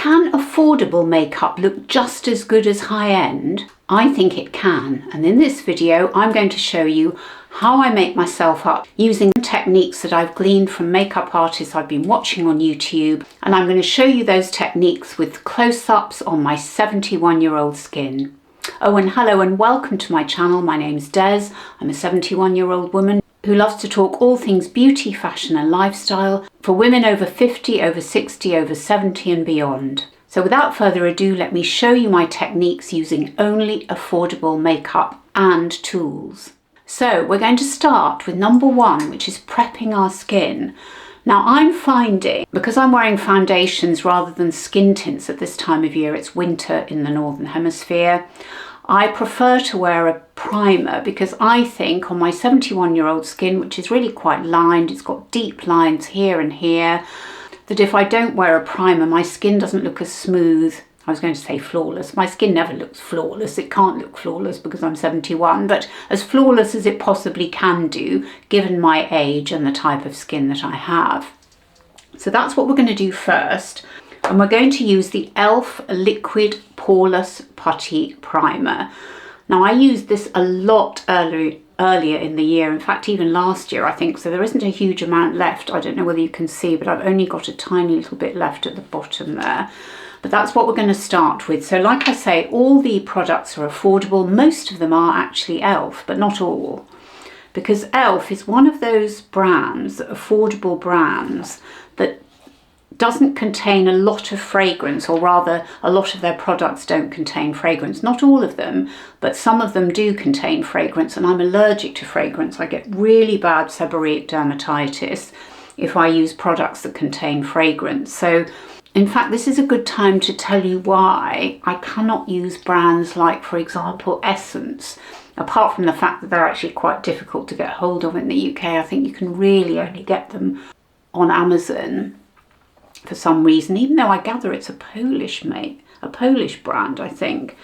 Can affordable makeup look just as good as high-end? I think it can, and in this video I'm going to show you how I make myself up using techniques that I've gleaned from makeup artists I've been watching on YouTube, and I'm going to show you those techniques with close-ups on my 71-year-old skin. Oh, and hello and welcome to my channel. My name's Des. I'm a 71-year-old woman who loves to talk all things beauty, fashion and lifestyle for women over 50, over 60, over 70 and beyond. So without further ado, let me show you my techniques using only affordable makeup and tools. So we're going to start with number one, which is prepping our skin. Now I'm finding, because I'm wearing foundations rather than skin tints at this time of year, it's winter in the Northern Hemisphere, I prefer to wear a primer because I think on my 71-year-old skin, which is really quite lined, it's got deep lines here and here, that if I don't wear a primer, my skin doesn't look as smooth. I was going to say flawless. My skin never looks flawless. It can't look flawless because I'm 71, but as flawless as it possibly can do, given my age and the type of skin that I have. So that's what we're going to do first. And we're going to use the E.L.F. Liquid Poreless Putty Primer. Now I used this a lot earlier in the year, in fact even last year I think, so there isn't a huge amount left. I don't know whether you can see, but I've only got a tiny little bit left at the bottom there. But that's what we're going to start with. So like I say, all the products are affordable. Most of them are actually E.L.F, but not all. Because E.L.F is one of those brands, affordable brands, that doesn't contain a lot of fragrance, or rather a lot of their products don't contain fragrance. Not all of them, but some of them do contain fragrance, and I'm allergic to fragrance. I get really bad seborrheic dermatitis if I use products that contain fragrance. So in fact, this is a good time to tell you why I cannot use brands like, for example, Essence. Apart from the fact that they're actually quite difficult to get hold of in the UK, I think you can really only get them on Amazon for some reason, even though I gather it's a Polish brand, I think.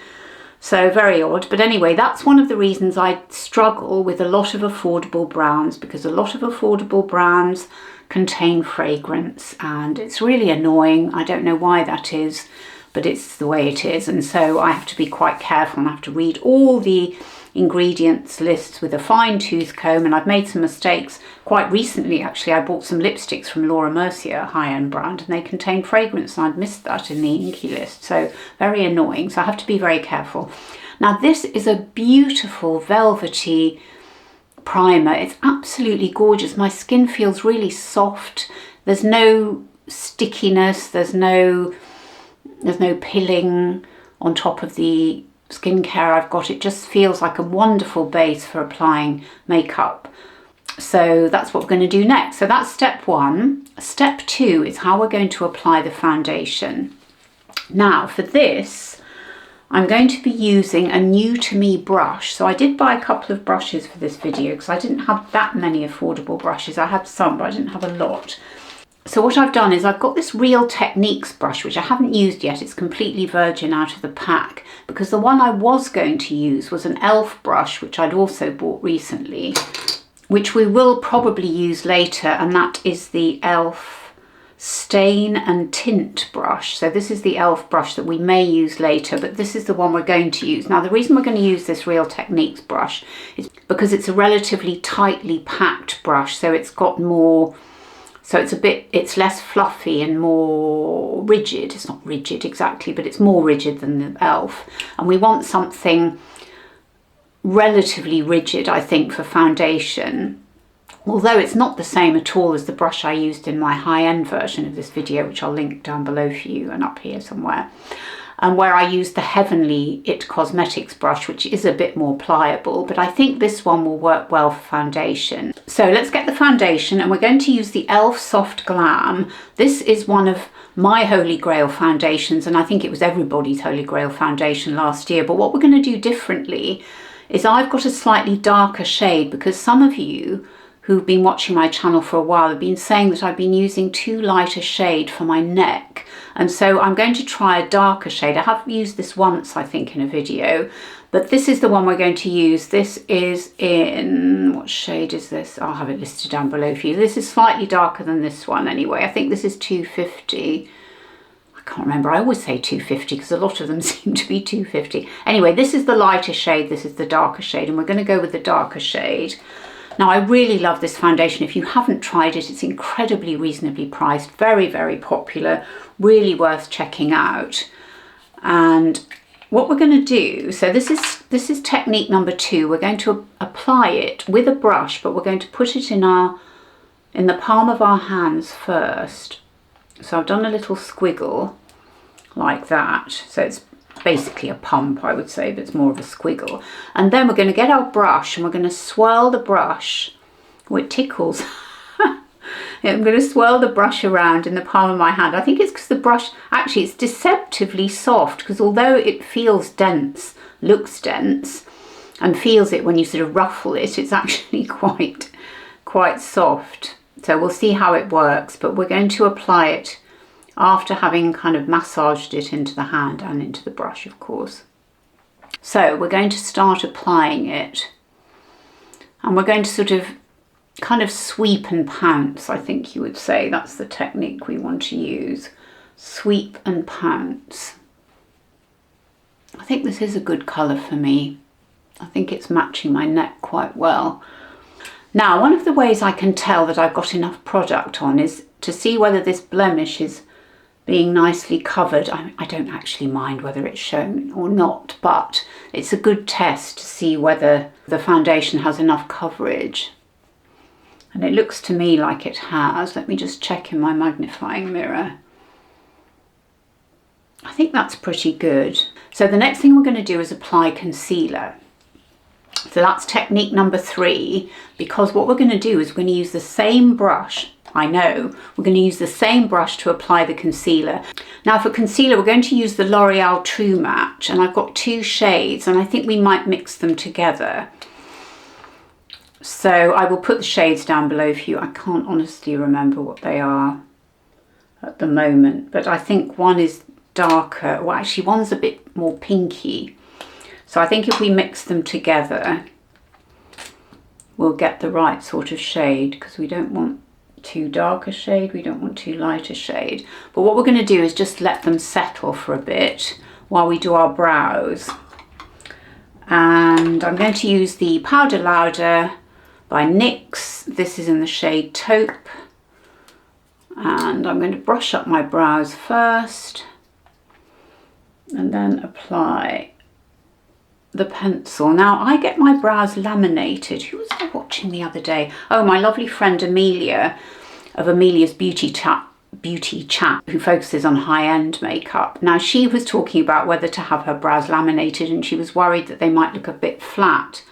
So very odd. But anyway, that's one of the reasons I struggle with a lot of affordable brands, because a lot of affordable brands contain fragrance and it's really annoying. I don't know why that is, but it's the way it is. And so I have to be quite careful and I have to read all the ingredients lists with a fine tooth comb, and I've made some mistakes. Quite recently actually I bought some lipsticks from Laura Mercier, a high-end brand, and they contain fragrance and I'd missed that in the Inky list, so very annoying. So I have to be very careful. Now this is a beautiful velvety primer. It's absolutely gorgeous. My skin feels really soft. There's no stickiness, there's no pilling on top of the skincare I've got. It just feels like a wonderful base for applying makeup. So that's what we're going to do next. So that's step one. Step two is how we're going to apply the foundation. Now for this, I'm going to be using a new to me brush. So I did buy a couple of brushes for this video because I didn't have that many affordable brushes. I had some, but I didn't have a lot. So what I've done is I've got this Real Techniques brush, which I haven't used yet. It's completely virgin out of the pack, because the one I was going to use was an E.L.F. brush, which I'd also bought recently, which we will probably use later, and that is the E.L.F. Stain and Tint brush. So this is the E.L.F. brush that we may use later, but this is the one we're going to use. Now the reason we're going to use this Real Techniques brush is because it's a relatively tightly packed brush, so it's got more, so it's less fluffy and more rigid. It's not rigid exactly, but it's more rigid than the E.L.F. And we want something relatively rigid, I think, for foundation. Although it's not the same at all as the brush I used in my high-end version of this video, which I'll link down below for you and up here somewhere. And where I used the Heavenly It Cosmetics brush, which is a bit more pliable, but I think this one will work well for foundation. So let's get the foundation, and we're going to use the E.L.F. Soft Glam. This is one of my holy grail foundations, and I think it was everybody's holy grail foundation last year. But what we're going to do differently is I've got a slightly darker shade, because some of you who've been watching my channel for a while have been saying that I've been using too light a shade for my neck. And so I'm going to try a darker shade. I have used this once, I think, in a video, but this is the one we're going to use. This is in, what shade is this? I'll have it listed down below for you. This is slightly darker than this one anyway. I think this is 250. I can't remember, I always say 250 because a lot of them seem to be 250. Anyway, this is the lighter shade, this is the darker shade, and we're going to go with the darker shade. Now, I really love this foundation. If you haven't tried it, it's incredibly reasonably priced, very, very popular, really worth checking out. And what we're going to do, so this is technique number 2. We're going to apply it with a brush, but we're going to put it in the palm of our hands first. So I've done a little squiggle like that. So it's basically a pump, I would say, but it's more of a squiggle. And then we're going to get our brush and we're going to swirl the brush. Oh, it tickles. I'm going to swirl the brush around in the palm of my hand. I think it's because the brush, actually it's deceptively soft, because although it feels dense, looks dense, and feels it when you sort of ruffle it, it's actually quite soft. So we'll see how it works, but we're going to apply it after having kind of massaged it into the hand and into the brush, of course. So we're going to start applying it, and we're going to sort of kind of sweep and pounce, I think you would say. That's the technique we want to use. Sweep and pounce. I think this is a good colour for me. I think it's matching my neck quite well. Now, one of the ways I can tell that I've got enough product on is to see whether this blemish is being nicely covered. I don't actually mind whether it's shown or not, but it's a good test to see whether the foundation has enough coverage. And it looks to me like it has. Let me just check in my magnifying mirror. I think that's pretty good. So the next thing we're going to do is apply concealer. So that's technique number 3, because what we're going to do is we're going to use the same brush. I know, we're going to use the same brush to apply the concealer. Now for concealer, we're going to use the L'Oreal True Match, and I've got 2 shades, and I think we might mix them together. So I will put the shades down below for you. I can't honestly remember what they are at the moment, but I think one is darker. Well, actually one's a bit more pinky. So I think if we mix them together, we'll get the right sort of shade, because we don't want too dark a shade, we don't want too light a shade. But what we're going to do is just let them settle for a bit while we do our brows. And I'm going to use the Powder Louder by NYX. This is in the shade Taupe. And I'm going to brush up my brows first and then apply the pencil. Now I get my brows laminated. Who was I watching the other day? Oh, my lovely friend Amelia of Amelia's Beauty Chat, who focuses on high-end makeup. Now she was talking about whether to have her brows laminated, and she was worried that they might look a bit flat.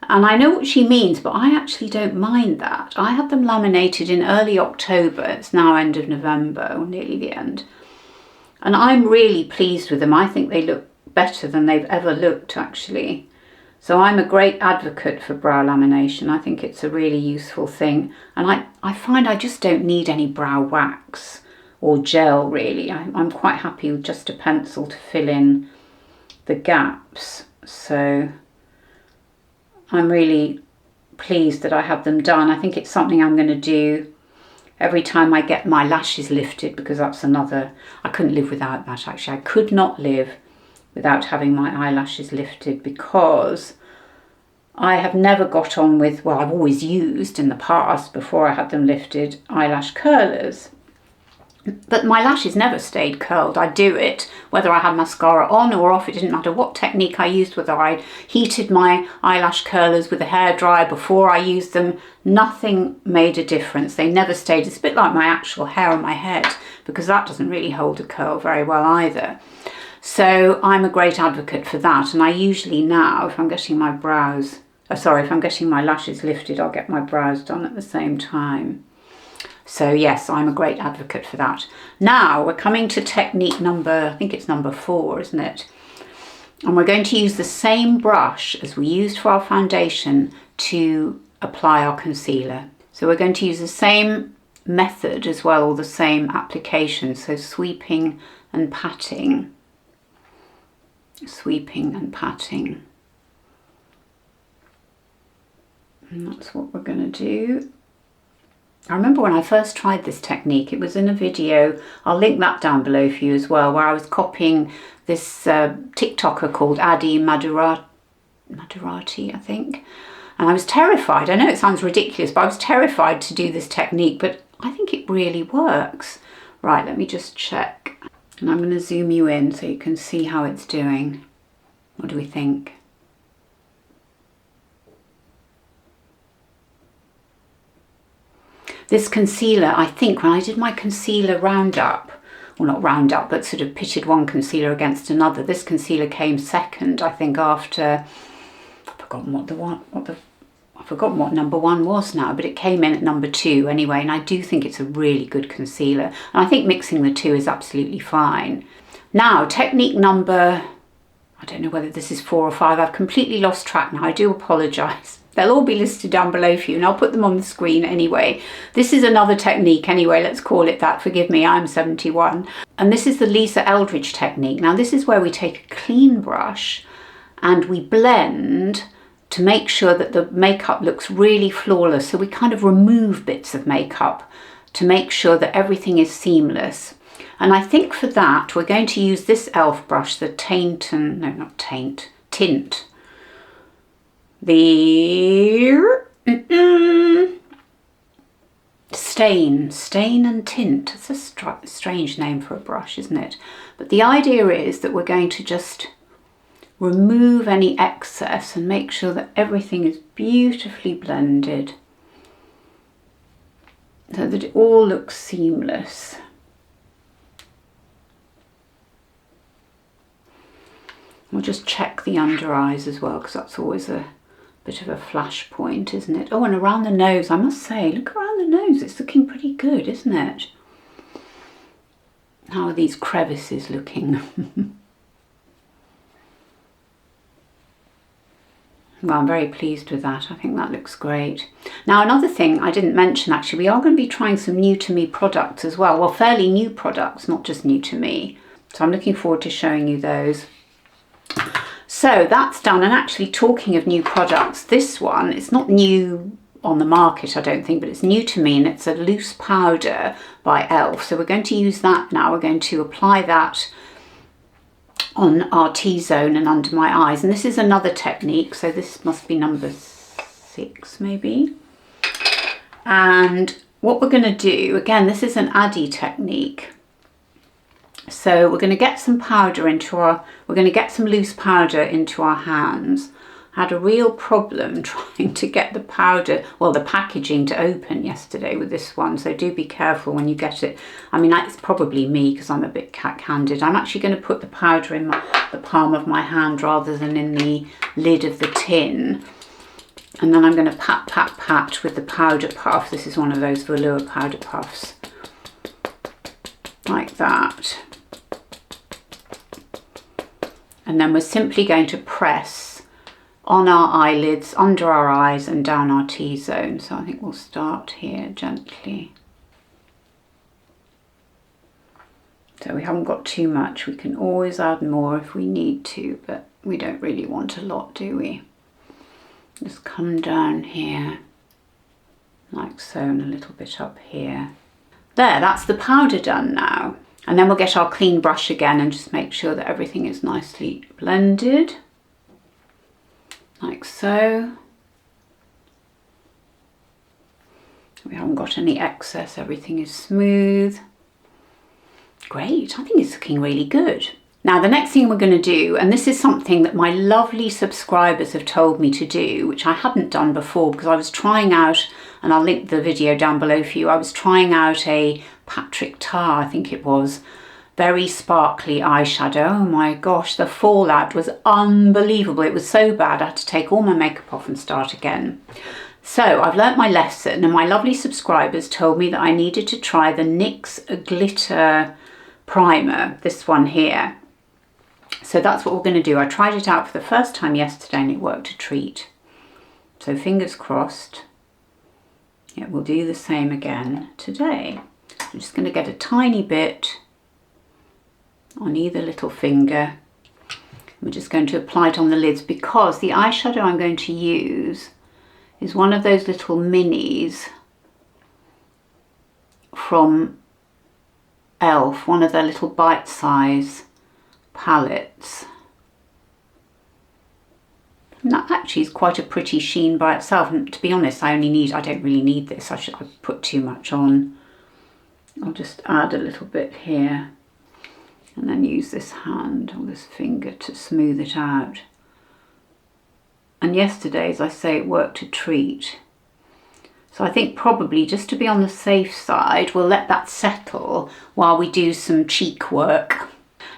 And I know what she means, but I actually don't mind that. I had them laminated in early October. It's now end of November, or nearly the end. And I'm really pleased with them. I think they look better than they've ever looked, actually. So I'm a great advocate for brow lamination. I think it's a really useful thing. And I find I just don't need any brow wax or gel, really. I'm quite happy with just a pencil to fill in the gaps. So I'm really pleased that I have them done. I think it's something I'm going to do every time I get my lashes lifted, because that's another, I couldn't live without that, actually. I could not live without having my eyelashes lifted, because I have never got on with, well, I've always used in the past, before I had them lifted, eyelash curlers. But my lashes never stayed curled. I'd do it whether I had mascara on or off. It didn't matter what technique I used, whether I heated my eyelash curlers with a hairdryer before I used them. Nothing made a difference. They never stayed. It's a bit like my actual hair on my head, because that doesn't really hold a curl very well either. So I'm a great advocate for that. And I usually now, if I'm getting my brows, if I'm getting my lashes lifted, I'll get my brows done at the same time. So yes, I'm a great advocate for that. Now we're coming to technique number, I think it's number 4, isn't it? And we're going to use the same brush as we used for our foundation to apply our concealer. So we're going to use the same method as well, or the same application. So sweeping and patting. Sweeping and patting. And that's what we're going to do. I remember when I first tried this technique, it was in a video, I'll link that down below for you as well, where I was copying this TikToker called Adi Madurati, I think. And I was terrified. I know it sounds ridiculous, but I was terrified to do this technique, but I think it really works. Right, let me just check. And I'm going to zoom you in so you can see how it's doing. What do we think? This concealer, I think when I did my concealer roundup, well not roundup, but sort of pitted one concealer against another, this concealer came second, I think, after, I've forgotten what number one was now, but it came in at number 2 anyway, and I do think it's a really good concealer. And I think mixing the two is absolutely fine. Now, technique number, I don't know whether this is 4 or 5, I've completely lost track now, I do apologise. They'll all be listed down below for you, and I'll put them on the screen anyway. This is another technique anyway, let's call it that. Forgive me, I'm 71. And this is the Lisa Eldridge technique. Now this is where we take a clean brush and we blend to make sure that the makeup looks really flawless. So we kind of remove bits of makeup to make sure that everything is seamless. And I think for that, we're going to use this E.L.F brush, the Tint. The Stain and Tint. It's a strange name for a brush, isn't it? But the idea is that we're going to just remove any excess and make sure that everything is beautifully blended so that it all looks seamless. We'll just check the under eyes as well, because that's always a bit of a flash point, isn't it? Oh, and around the nose, I must say, look around the nose, it's looking pretty good, isn't it? How are these crevices looking? Well, I'm very pleased with that. I think that looks great. Now, another thing I didn't mention, actually, we are going to be trying some new to me products as well. Well, fairly new products, not just new to me. So I'm looking forward to showing you those. So that's done. And actually, talking of new products, this one, it's not new on the market, I don't think, but it's new to me, and it's a loose powder by E.L.F. So we're going to use that now. We're going to apply that on our T-zone and under my eyes. And this is another technique. So this must be number 6, maybe. And what we're going to do, again, this is an Addy technique. So we're going to get some powder into we're going to get some loose powder into our hands. I had a real problem trying to get the powder, well, the packaging to open yesterday with this one. So do be careful when you get it. I mean, it's probably me because I'm a bit cat-handed. I'm actually going to put the powder in the palm of my hand rather than in the lid of the tin. And then I'm going to pat, pat, pat with the powder puff. This is one of those velour powder puffs. Like that. And then we're simply going to press on our eyelids, under our eyes and down our T-zone. So I think we'll start here gently. So we haven't got too much. We can always add more if we need to, but we don't really want a lot, do we? Just come down here, like so, and a little bit up here. There, that's the powder done now. And then we'll get our clean brush again and just make sure that everything is nicely blended. Like so. We haven't got any excess, everything is smooth. Great, I think it's looking really good. Now the next thing we're going to do, and this is something that my lovely subscribers have told me to do, which I hadn't done before because I was trying out, and I'll link the video down below for you, I was trying out a Patrick Tar, I think it was, very sparkly eyeshadow. Oh my gosh, the fallout was unbelievable. It was so bad I had to take all my makeup off and start again. So I've learnt my lesson, and my lovely subscribers told me that I needed to try the NYX Glitter Primer, this one here. So that's what we're going to do. I tried it out for the first time yesterday and it worked a treat. So fingers crossed it will do the same again today. I'm just going to get a tiny bit on either little finger. We're just going to apply it on the lids because the eyeshadow I'm going to use is one of those little minis from E.L.F, one of their little bite-size palettes. And that actually is quite a pretty sheen by itself. And to be honest, I don't really need this. I put too much on. I'll just add a little bit here and then use this hand or this finger to smooth it out. And yesterday, as I say, it worked a treat. So I think probably just to be on the safe side, we'll let that settle while we do some cheek work.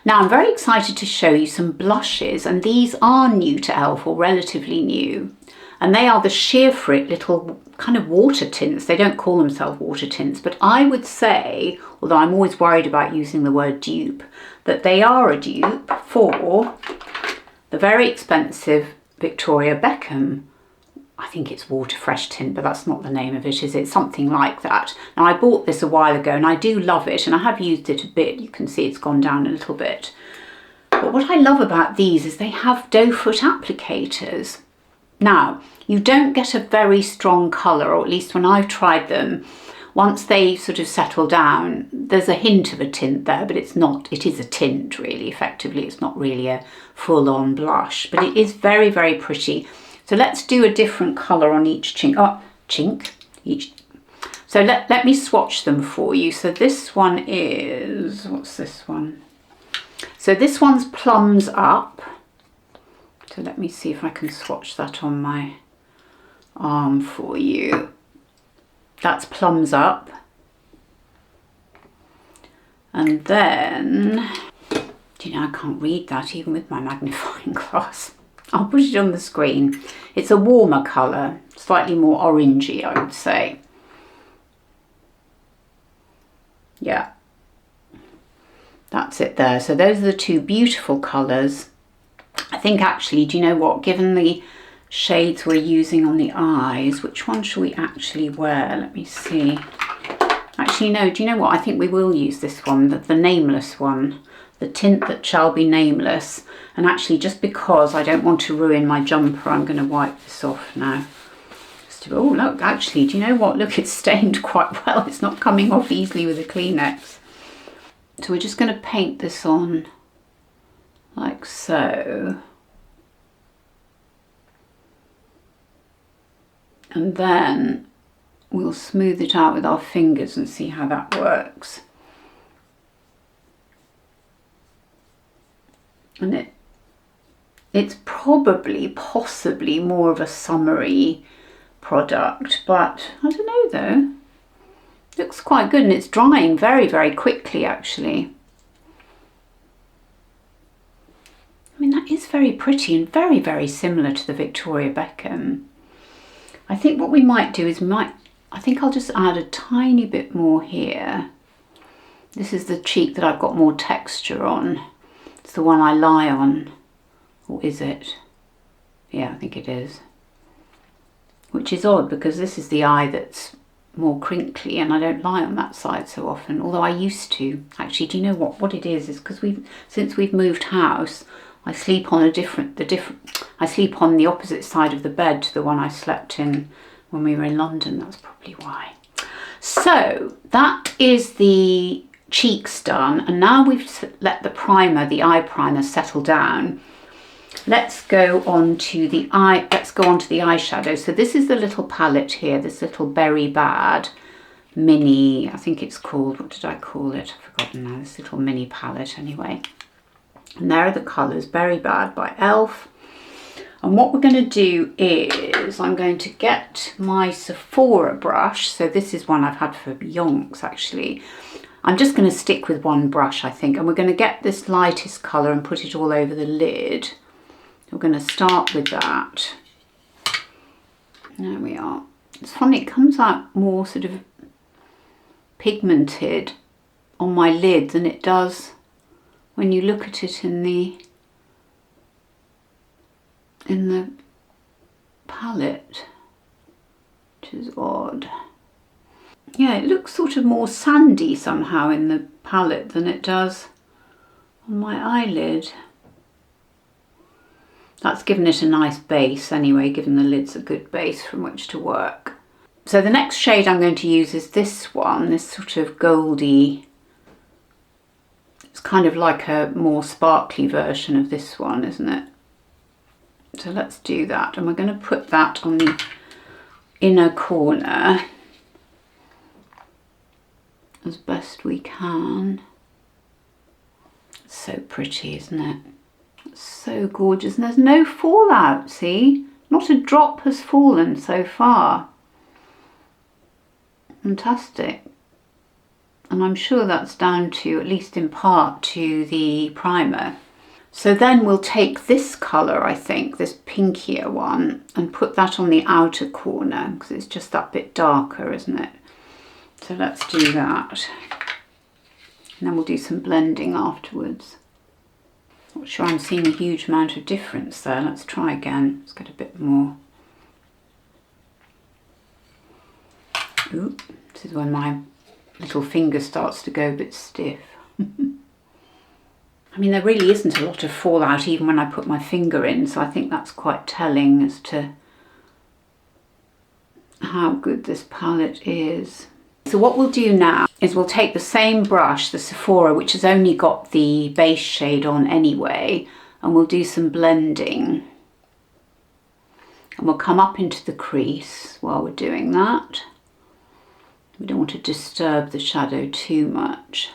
Now I'm very excited to show you some blushes, and these are new to E.L.F or relatively new. And they are the Sheer Frit little kind of water tints. They don't call themselves water tints, but I would say, although I'm always worried about using the word dupe, that they are a dupe for the very expensive Victoria Beckham. I think it's Water Fresh tint, but that's not the name of it, is it? Something like that. Now I bought this a while ago and I do love it, and I have used it a bit. You can see it's gone down a little bit. But what I love about these is they have doe foot applicators. Now, you don't get a very strong colour, or at least when I've tried them, once they sort of settle down, there's a hint of a tint there, but it's not, it is a tint really, effectively. It's not really a full-on blush, but it is very, very pretty. So let's do a different colour on each chink. So let me swatch them for you. So this one is, what's this one? So this one's Plums Up. So let me see if I can swatch that on my arm for you. That's Plums Up. And then, do you know, I can't read that even with my magnifying glass. I'll put it on the screen. It's a warmer colour, slightly more orangey, I would say. Yeah, that's it there. So those are the two beautiful colours. I think actually, do you know what, given the shades we're using on the eyes, which one shall we actually wear? Let me see. Actually, no, do you know what? I think we will use this one, the nameless one. The tint that shall be nameless. And actually, just because I don't want to ruin my jumper, I'm going to wipe this off now. Oh, look, actually, do you know what? Look, it's stained quite well. It's not coming off easily with a Kleenex. So we're just going to paint this on like so. And then we'll smooth it out with our fingers and see how that works. And it's probably, possibly more of a summery product, but I don't know though. Looks quite good, and it's drying very, very quickly actually. I mean, that is very pretty and very, very similar to the Victoria Beckham. I think what we might do is I think I'll just add a tiny bit more here. This is the cheek that I've got more texture on. It's the one I lie on. Or is it? Yeah, I think it is. Which is odd because this is the eye that's more crinkly and I don't lie on that side so often, although I used to. Actually, do you know what it is because since we've moved house, I sleep on I sleep on the opposite side of the bed to the one I slept in when we were in London. That's probably why. So that is the cheeks done, and now we've let the primer, the eye primer, settle down. Let's go on to the eyeshadow. So this is the little palette here, this little Berry Bad mini, I think it's called, what did I call it? I've forgotten now. This little mini palette anyway. And there are the colours, Berry Bad by E.L.F. And what we're going to do is I'm going to get my Sephora brush. So this is one I've had for yonks actually. I'm just going to stick with one brush, I think, and we're going to get this lightest colour and put it all over the lid. We're going to start with that. There we are. It's funny, it comes out more sort of pigmented on my lid than it does when you look at it in the palette, which is odd. Yeah, it looks sort of more sandy somehow in the palette than it does on my eyelid. That's given it a nice base anyway, given the lid's a good base from which to work. So the next shade I'm going to use is this one, this sort of goldy. It's kind of like a more sparkly version of this one, isn't it? So let's do that, and we're going to put that on the inner corner as best we can. It's so pretty, isn't it? It's so gorgeous, and there's no fallout, see? Not a drop has fallen so far. Fantastic. And I'm sure that's down to, at least in part, to the primer. So then we'll take this colour, I think, this pinkier one, and put that on the outer corner, because it's just that bit darker, isn't it? So let's do that. And then we'll do some blending afterwards. Not sure I'm seeing a huge amount of difference there. Let's try again. Let's get a bit more. Ooh, this is when my little finger starts to go a bit stiff. I mean, there really isn't a lot of fallout even when I put my finger in, so I think that's quite telling as to how good this palette is. So what we'll do now is we'll take the same brush, the Sephora, which has only got the base shade on anyway, and we'll do some blending. And we'll come up into the crease while we're doing that. We don't want to disturb the shadow too much.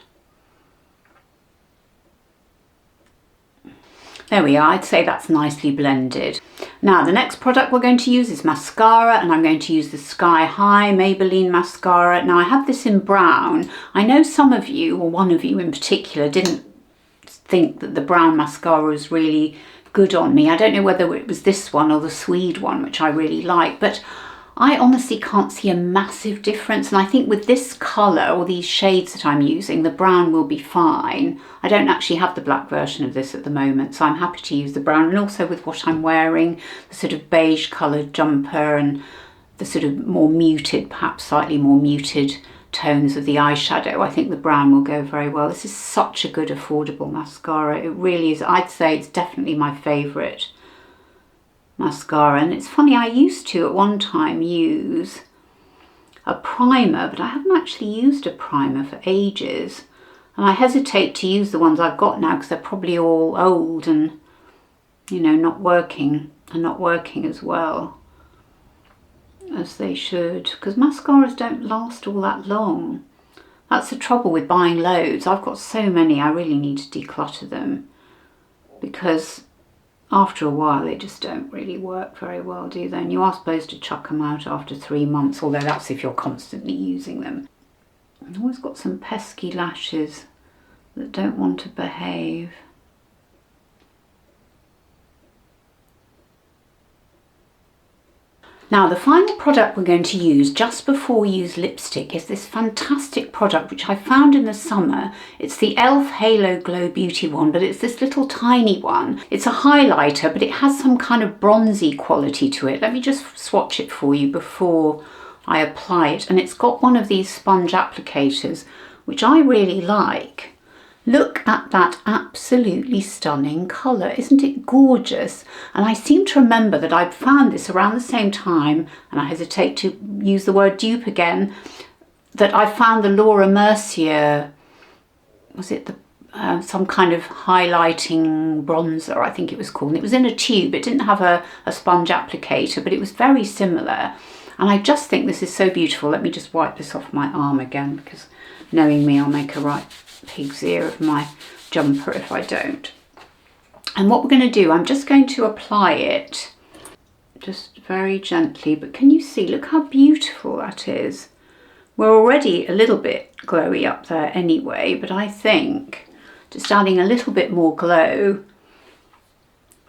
There we are, I'd say that's nicely blended. Now the next product we're going to use is mascara, and I'm going to use the Sky High Maybelline mascara. Now I have this in brown. I know some of you, or one of you in particular, didn't think that the brown mascara was really good on me. I don't know whether it was this one or the Swede one, which I really like, but I honestly can't see a massive difference, and I think with this colour or these shades that I'm using, the brown will be fine. I don't actually have the black version of this at the moment, so I'm happy to use the brown, and also with what I'm wearing, the sort of beige coloured jumper and the sort of more muted, perhaps slightly more muted tones of the eyeshadow, I think the brown will go very well. This is such a good affordable mascara. It really is. I'd say it's definitely my favourite mascara. And it's funny, I used to at one time use a primer, but I haven't actually used a primer for ages, and I hesitate to use the ones I've got now because they're probably all old and, you know, not working as well as they should, because mascaras don't last all that long. That's the trouble with buying loads. I've got so many, I really need to declutter them, because after a while they just don't really work very well, do they? And you are supposed to chuck them out after 3 months, although that's if you're constantly using them. I've always got some pesky lashes that don't want to behave. Now the final product we're going to use just before we use lipstick is this fantastic product which I found in the summer. It's the E.L.F Halo Glow Beauty one, but it's this little tiny one. It's a highlighter, but it has some kind of bronzy quality to it. Let me just swatch it for you before I apply it. And it's got one of these sponge applicators, which I really like. Look at that absolutely stunning colour. Isn't it gorgeous? And I seem to remember that I'd found this around the same time, and I hesitate to use the word dupe again, that I found the Laura Mercier, was it the some kind of highlighting bronzer, I think it was called. And it was in a tube. It didn't have a sponge applicator, but it was very similar. And I just think this is so beautiful. Let me just wipe this off my arm again, because knowing me, I'll make a right pig's ear of my jumper if I don't. And what we're going to do, I'm just going to apply it just very gently, but can you see, look how beautiful that is. We're already a little bit glowy up there anyway, but I think just adding a little bit more glow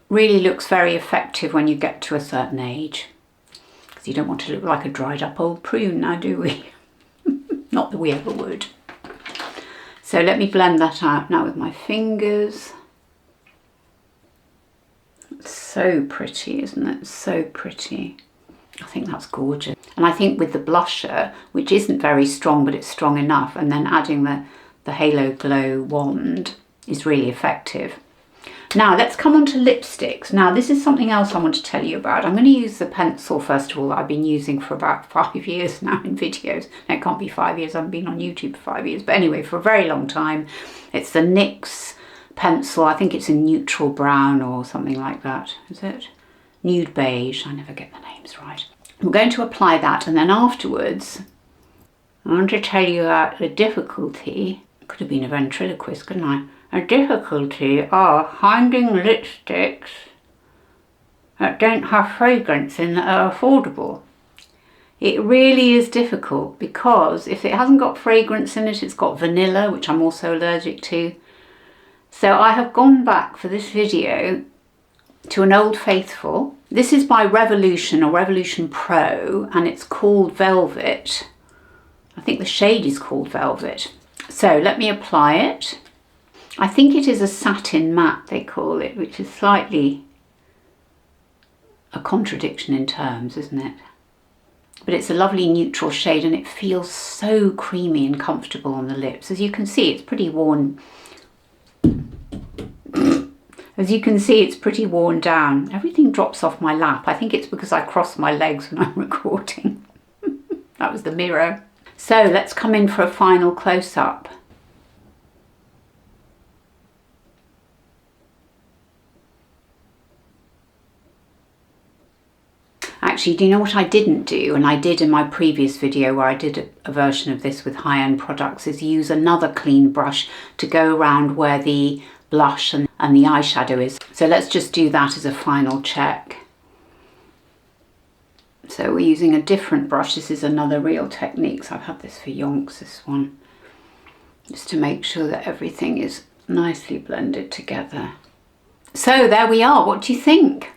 really looks very effective when you get to a certain age, because you don't want to look like a dried up old prune now, do we? Not that we ever would. So let me blend that out now with my fingers. It's so pretty, isn't it? So pretty. I think that's gorgeous. And I think with the blusher, which isn't very strong, but it's strong enough, and then adding the Halo Glow wand is really effective. Now let's come on to lipsticks. Now this is something else I want to tell you about. I'm going to use the pencil first of all that I've been using for about 5 years now in videos. No, it can't be 5 years, I've been on YouTube for 5 years. But anyway, for a very long time. It's the NYX pencil. I think it's a neutral brown or something like that. Is it? Nude Beige. I never get the names right. I'm going to apply that, and then afterwards I want to tell you that the difficulty, could have been a ventriloquist, couldn't I? A difficulty of finding lipsticks that don't have fragrance in that are affordable. It really is difficult because if it hasn't got fragrance in it, it's got vanilla, which I'm also allergic to. So I have gone back for this video to an Old Faithful. This is by Revolution or Revolution Pro, and it's called Velvet. I think the shade is called Velvet. So let me apply it. I think it is a satin matte, they call it, which is slightly a contradiction in terms, isn't it? But it's a lovely neutral shade and it feels so creamy and comfortable on the lips. As you can see, it's pretty worn. As you can see, it's pretty worn down. Everything drops off my lap. I think it's because I cross my legs when I'm recording. That was the mirror. So let's come in for a final close-up. Actually, do you know what I didn't do, and I did in my previous video where I did a version of this with high-end products, is use another clean brush to go around where the blush and the eyeshadow is. So let's just do that as a final check. So we're using a different brush. This is another Real Techniques. I've had this for yonks, this one. Just to make sure that everything is nicely blended together. So there we are. What do you think?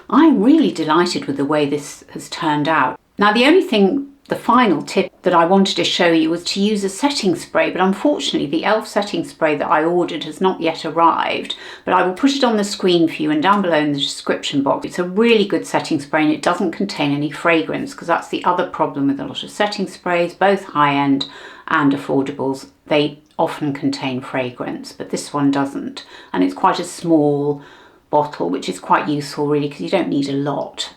I'm really delighted with the way this has turned out. Now the final tip that I wanted to show you was to use a setting spray, but unfortunately the E.L.F setting spray that I ordered has not yet arrived, but I will put it on the screen for you and down below in the description box. It's a really good setting spray and it doesn't contain any fragrance, because that's the other problem with a lot of setting sprays, both high-end and affordables. They often contain fragrance, but this one doesn't, and it's quite a small bottle, which is quite useful really because you don't need a lot.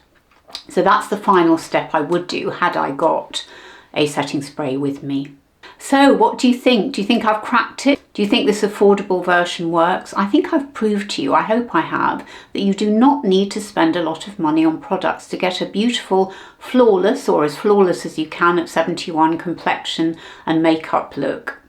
So that's the final step I would do had I got a setting spray with me. So what do you think? Do you think I've cracked it? Do you think this affordable version works? I think I've proved to you, I hope I have, that you do not need to spend a lot of money on products to get a beautiful, flawless, or as flawless as you can at 71 complexion and makeup look.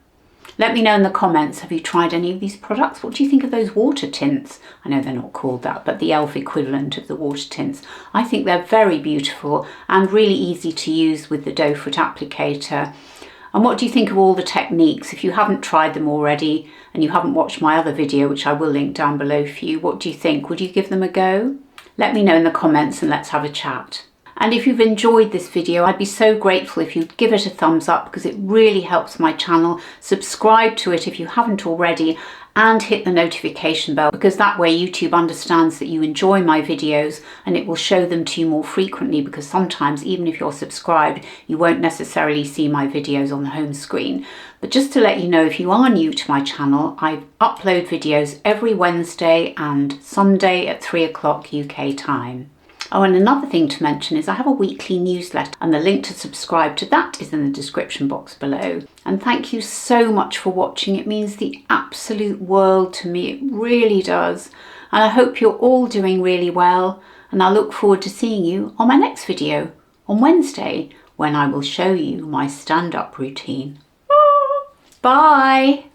Let me know in the comments, have you tried any of these products? What do you think of those water tints? I know they're not called that, but the E.L.F equivalent of the water tints. I think they're very beautiful and really easy to use with the doe foot applicator. And what do you think of all the techniques? If you haven't tried them already and you haven't watched my other video, which I will link down below for you, what do you think? Would you give them a go? Let me know in the comments and let's have a chat. And if you've enjoyed this video, I'd be so grateful if you'd give it a thumbs up because it really helps my channel. Subscribe to it if you haven't already and hit the notification bell, because that way YouTube understands that you enjoy my videos and it will show them to you more frequently, because sometimes even if you're subscribed, you won't necessarily see my videos on the home screen. But just to let you know, if you are new to my channel, I upload videos every Wednesday and Sunday at 3 o'clock UK time. Oh, and another thing to mention is I have a weekly newsletter, and the link to subscribe to that is in the description box below. And thank you so much for watching. It means the absolute world to me. It really does. And I hope you're all doing really well. And I look forward to seeing you on my next video on Wednesday, when I will show you my stand-up routine. Bye.